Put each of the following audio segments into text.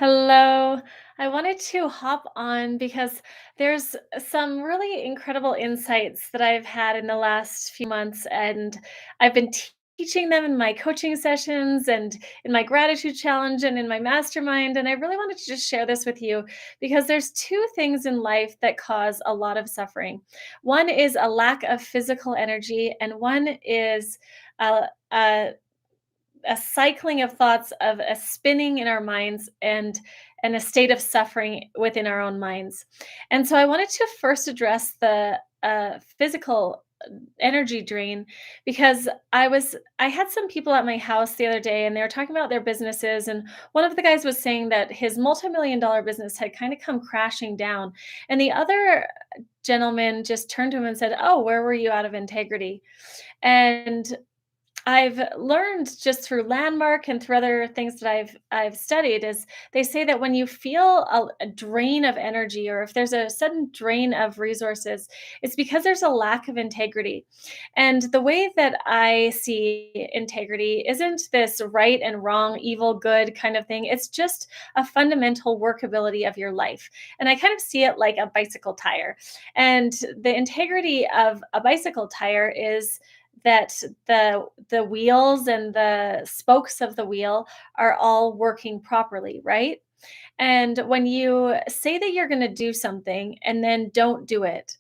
Hello. I wanted to hop on because there's some really incredible insights that I've had in the last few months, and I've been teaching them in my coaching sessions and in my gratitude challenge and in my mastermind. And I really wanted to just share this with you because there's two things in life that cause a lot of suffering. One is a lack of physical energy, and one is a, a a cycling of thoughts of a spinning in our minds and a state of suffering within our own minds. And so I wanted to first address the physical energy drain because I had some people at my house the other day and they were talking about their businesses, and one of the guys was saying that his multi-million dollar business had kind of come crashing down, and the other gentleman just turned to him and said, "Oh, where were you out of integrity?" And I've learned just through Landmark and through other things that I've studied is they say that when you feel a drain of energy, or if there's a sudden drain of resources, it's because there's a lack of integrity. And the way that I see integrity isn't this right and wrong, evil, good kind of thing. It's just a fundamental workability of your life. And I kind of see it like a bicycle tire. And the integrity of a bicycle tire is that the wheels and the spokes of the wheel are all working properly, right? And when you say that you're going to do something and then don't do it,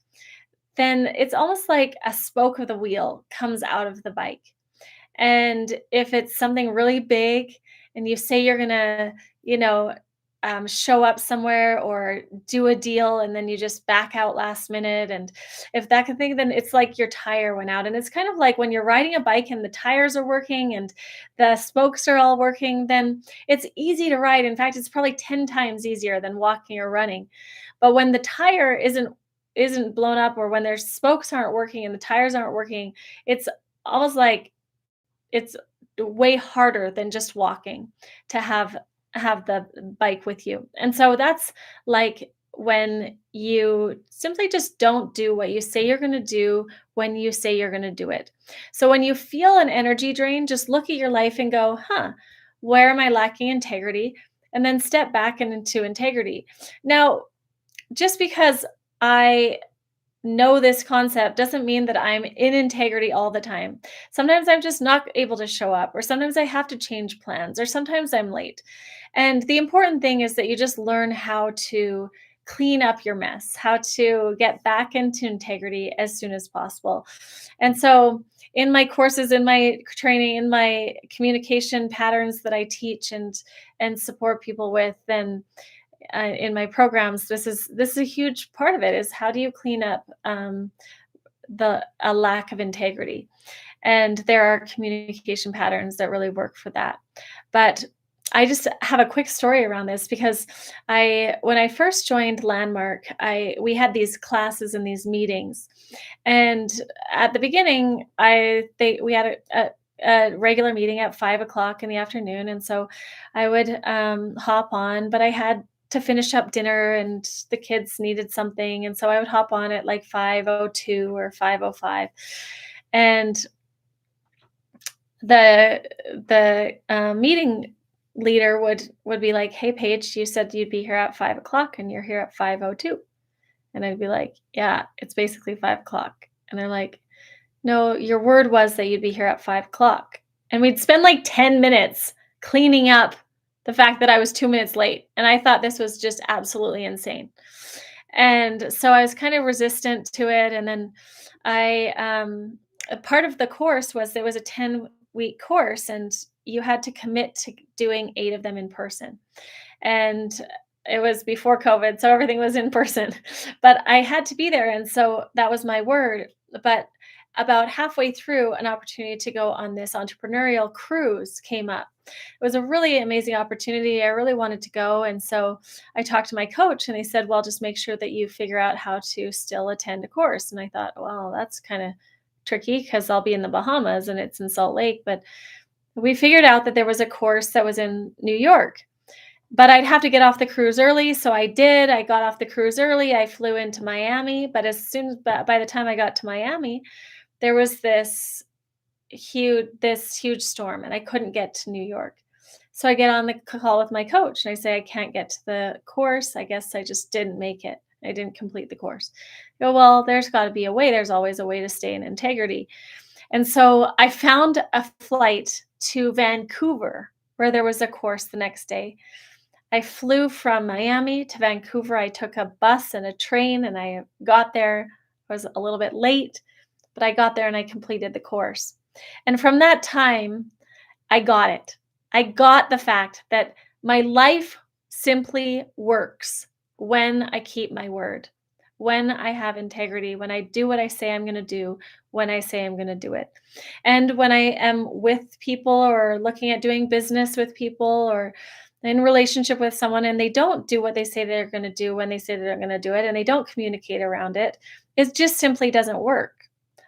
then it's almost like a spoke of the wheel comes out of the bike. And if it's something really big and you say you're gonna, you know, show up somewhere or do a deal and then you just back out last minute, and if that kind of thing, then it's like your tire went out. And it's kind of like when you're riding a bike and the tires are working and the spokes are all working, then it's easy to ride. In fact, it's probably 10 times easier than walking or running. But when the tire isn't blown up, or when their spokes aren't working and the tires aren't working, it's almost like it's way harder than just walking to have the bike with you. And so that's like when you simply just don't do what you say you're going to do when you say you're going to do it. So when you feel an energy drain, just look at your life and go, "Huh, where am I lacking integrity?" And then step back and into integrity. Now, just because I know this concept doesn't mean that I'm in integrity all the time. Sometimes I'm just not able to show up, or sometimes I have to change plans, or sometimes I'm late. And the important thing is that you just learn how to clean up your mess, how to get back into integrity as soon as possible. And so, in my courses, in my training, in my communication patterns that I teach and support people with, and in my programs, this is a huge part of it. Is how do you clean up the a lack of integrity? And there are communication patterns that really work for that. But I just have a quick story around this because when I first joined Landmark, I we had these classes and these meetings, and at the beginning, we had a regular meeting at 5 o'clock in the afternoon, and so I would hop on, but I had to finish up dinner and the kids needed something, and so I would hop on at like 5:02 or 5:05, and the meeting leader would be like, "Hey, Paige, you said you'd be here at 5 o'clock, and you're here at 5:02." And I'd be like, "Yeah, it's basically 5 o'clock." And they're like, "No, your word was that you'd be here at 5 o'clock." And we'd spend like 10 minutes cleaning up the fact that I was 2 minutes late. And I thought this was just absolutely insane. And so I was kind of resistant to it. And then a part of the course was there was a 10-week course, and you had to commit to doing 8 of them in person. And it was before COVID, so everything was in person, but I had to be there, and so that was my word. But about halfway through, an opportunity to go on this entrepreneurial cruise came up. It was a really amazing opportunity. I really wanted to go, and so I talked to my coach, and they said, "Well, just make sure that you figure out how to still attend a course." And I thought, "Well, that's kinda tricky because 'cause I'll be in the Bahamas and it's in Salt Lake," but we figured out that there was a course that was in New York, but I'd have to get off the cruise early, so I did. I got off the cruise early, I flew into Miami, but as soon as by the time I got to Miami, there was this huge storm, and I couldn't get to New York. So I get on the call with my coach and I say, I can't get to the course. I guess I just didn't make it. I didn't complete the course. I go, well, there's got to be a way. There's always a way to stay in integrity. And so I found a flight to Vancouver where there was a course the next day. I flew from Miami to Vancouver. I took a bus and a train and I got there. I was a little bit late, but I got there and I completed the course. And from that time, I got it. I got the fact that my life simply works when I keep my word, when I have integrity, when I do what I say I'm going to do, when I say I'm going to do it. And when I am with people or looking at doing business with people or in relationship with someone and they don't do what they say they're going to do when they say they're going to do it and they don't communicate around it, it just simply doesn't work.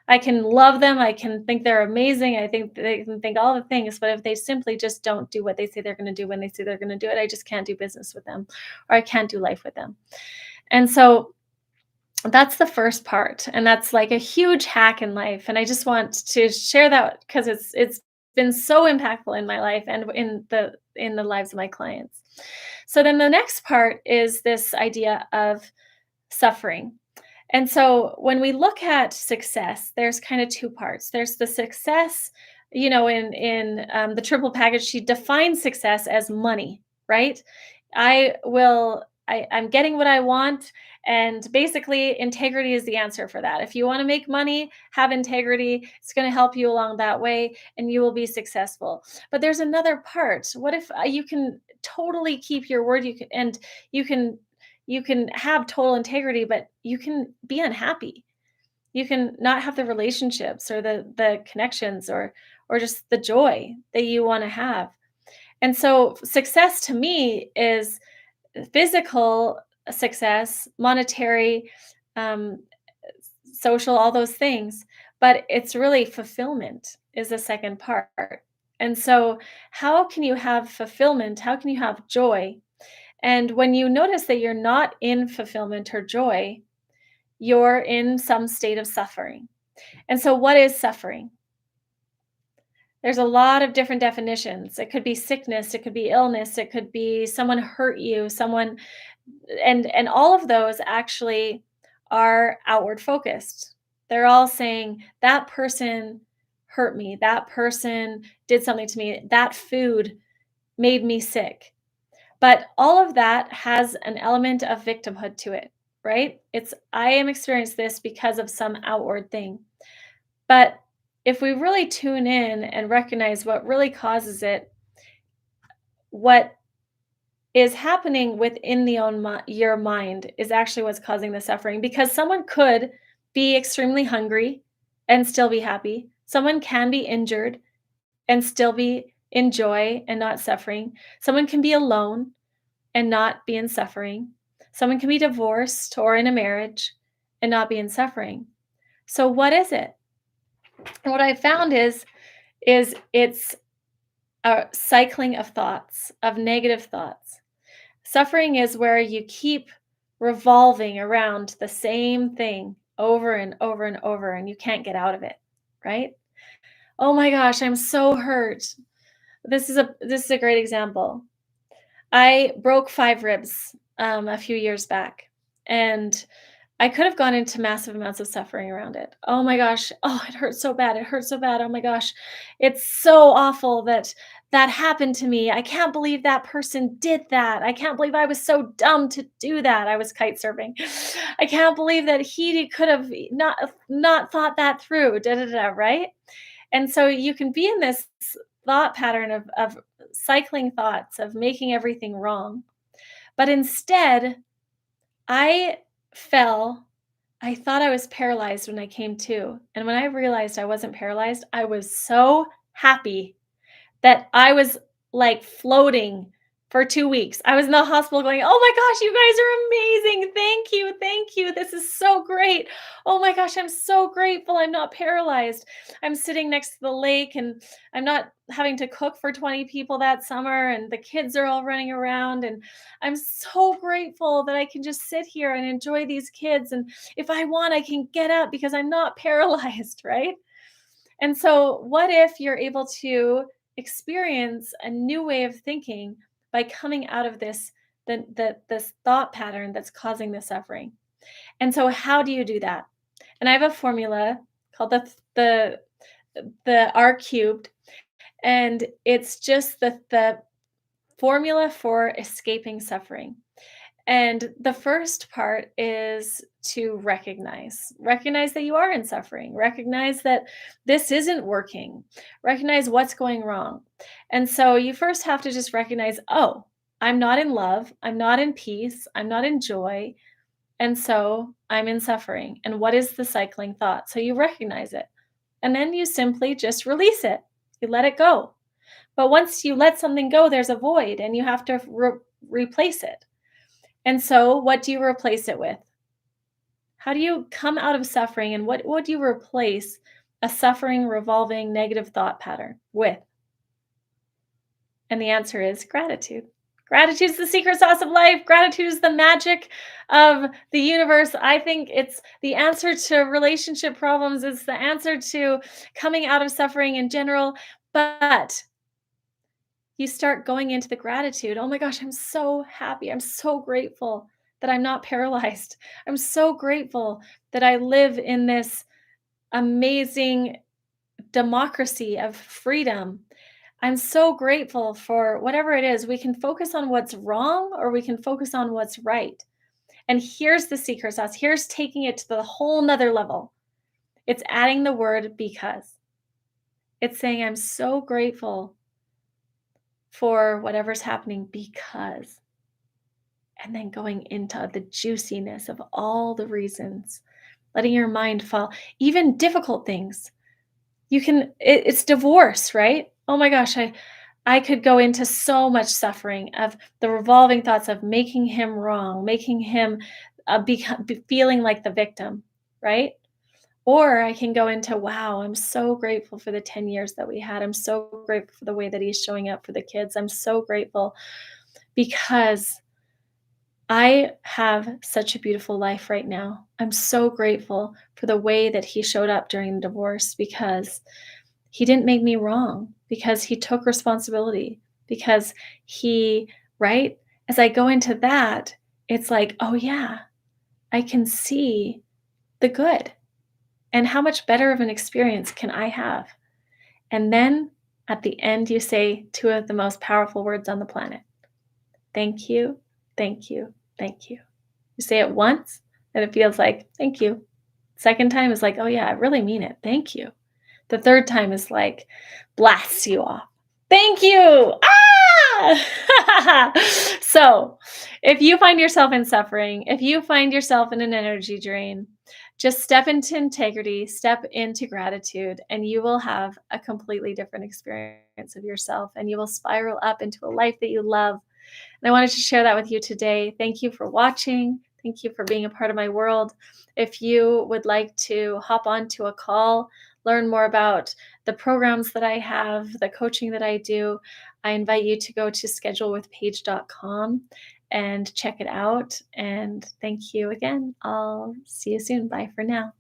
I can love them. I can think they're amazing. I think they can think all the things, but if they simply just don't do what they say they're going to do when they say they're going to do it, I just can't do business with them or I can't do life with them. And so that's the first part. And that's like a huge hack in life. And I just want to share that because it's been so impactful in my life and in the lives of my clients. So then the next part is this idea of suffering. And so when we look at success, there's kind of two parts. There's the success, in the triple package, she defines success as money, right? I'm getting what I want. And basically, integrity is the answer for that. If you want to make money, have integrity. It's going to help you along that way, and you will be successful. But there's another part. What if you can totally keep your word? You can you can have total integrity, but you can be unhappy. You can not have the relationships or the connections or just the joy that you want to have. And so success to me is physical success, monetary, um, social, all those things. But it's really fulfillment is the second part. And so, how can you have fulfillment? How can you have joy? And when you notice that you're not in fulfillment or joy, you're in some state of suffering. And so, what is suffering? There's a lot of different definitions. It could be sickness, it could be illness, it could be someone hurt you, someone and all of those actually are outward focused. They're all saying that person hurt me, that person did something to me, that food made me sick. But all of that has an element of victimhood to it, right? It's I am experiencing this because of some outward thing. But if we really tune in and recognize what really causes it, what is happening within your mind is actually what's causing the suffering because someone could be extremely hungry and still be happy. Someone can be injured and still be in joy and not suffering. Someone can be alone and not be in suffering. Someone can be divorced or in a marriage and not be in suffering. So what is it? And what I found is it's a cycling of thoughts, of negative thoughts. Suffering is where you keep revolving around the same thing over and over and over and you can't get out of it, right? Oh my gosh, I'm so hurt. This is a great example. I broke 5 ribs, a few years back, and I could have gone into massive amounts of suffering around it. Oh my gosh. Oh, it hurts so bad. It hurts so bad. Oh my gosh. It's so awful that that happened to me. I can't believe that person did that. I can't believe I was so dumb to do that. I was kite surfing. I can't believe that he could have not thought that through. Da da da, right? And so you can be in this thought pattern of cycling thoughts of making everything wrong. But instead, I fell. I thought I was paralyzed when I came to. And when I realized I wasn't paralyzed, I was so happy that I was like floating for 2 weeks. I was in the hospital going, "Oh my gosh, you guys are amazing. Thank you. Thank you. This is so great. Oh my gosh, I'm so grateful I'm not paralyzed. I'm sitting next to the lake and I'm not having to cook for 20 people that summer and the kids are all running around and I'm so grateful that I can just sit here and enjoy these kids and if I want I can get up because I'm not paralyzed, right?" And so what if you're able to experience a new way of thinking by coming out of this thought pattern that's causing the suffering. And so how do you do that? And I have a formula called the R cubed, and it's just the formula for escaping suffering. And the first part is to recognize that you are in suffering, recognize that this isn't working, recognize what's going wrong. And so you first have to just recognize, oh, I'm not in love, I'm not in peace, I'm not in joy, and so I'm in suffering. And what is the cycling thought? So you recognize it. And then you simply just release it. You let it go. But once you let something go, there's a void and you have to replace it. And so what do you replace it with? How do you come out of suffering, and what would you replace a suffering revolving negative thought pattern with? And the answer is gratitude. Gratitude is the secret sauce of life. Gratitude is the magic of the universe. I think it's the answer to relationship problems. It's the answer to coming out of suffering in general. But you start going into the gratitude. Oh my gosh, I'm so happy. I'm so grateful that I'm not paralyzed. I'm so grateful that I live in this amazing democracy of freedom. I'm so grateful for whatever it is. We can focus on what's wrong or we can focus on what's right. And here's the secret sauce. Here's taking it to the whole nother level. It's adding the word because. It's saying, I'm so grateful for whatever's happening because. And then going into the juiciness of all the reasons, letting your mind fall, even difficult things. It's divorce, right? Oh my gosh, I could go into so much suffering of the revolving thoughts of making him wrong, making him feeling like the victim, right? Or I can go into, wow, I'm so grateful for the 10 years that we had. I'm so grateful for the way that he's showing up for the kids. I'm so grateful because I have such a beautiful life right now. I'm so grateful for the way that he showed up during the divorce because he didn't make me wrong, because he took responsibility, because he, right? As I go into that, it's like, oh yeah, I can see the good. And how much better of an experience can I have? And then at the end, you say two of the most powerful words on the planet: thank you, thank you, thank you. You say it once, and it feels like, thank you. Second time is like, oh yeah, I really mean it. Thank you. The third time is like, blasts you off. Thank you. Ah! So, if you find yourself in suffering, if you find yourself in an energy drain, just step into integrity, step into gratitude, and you will have a completely different experience of yourself, and you will spiral up into a life that you love. And I wanted to share that with you today. Thank you for watching. Thank you for being a part of my world. If you would like to hop onto a call, learn more about the programs that I have, the coaching that I do, I invite you to go to schedulewithpaige.com and check it out. And thank you again. I'll see you soon. Bye for now.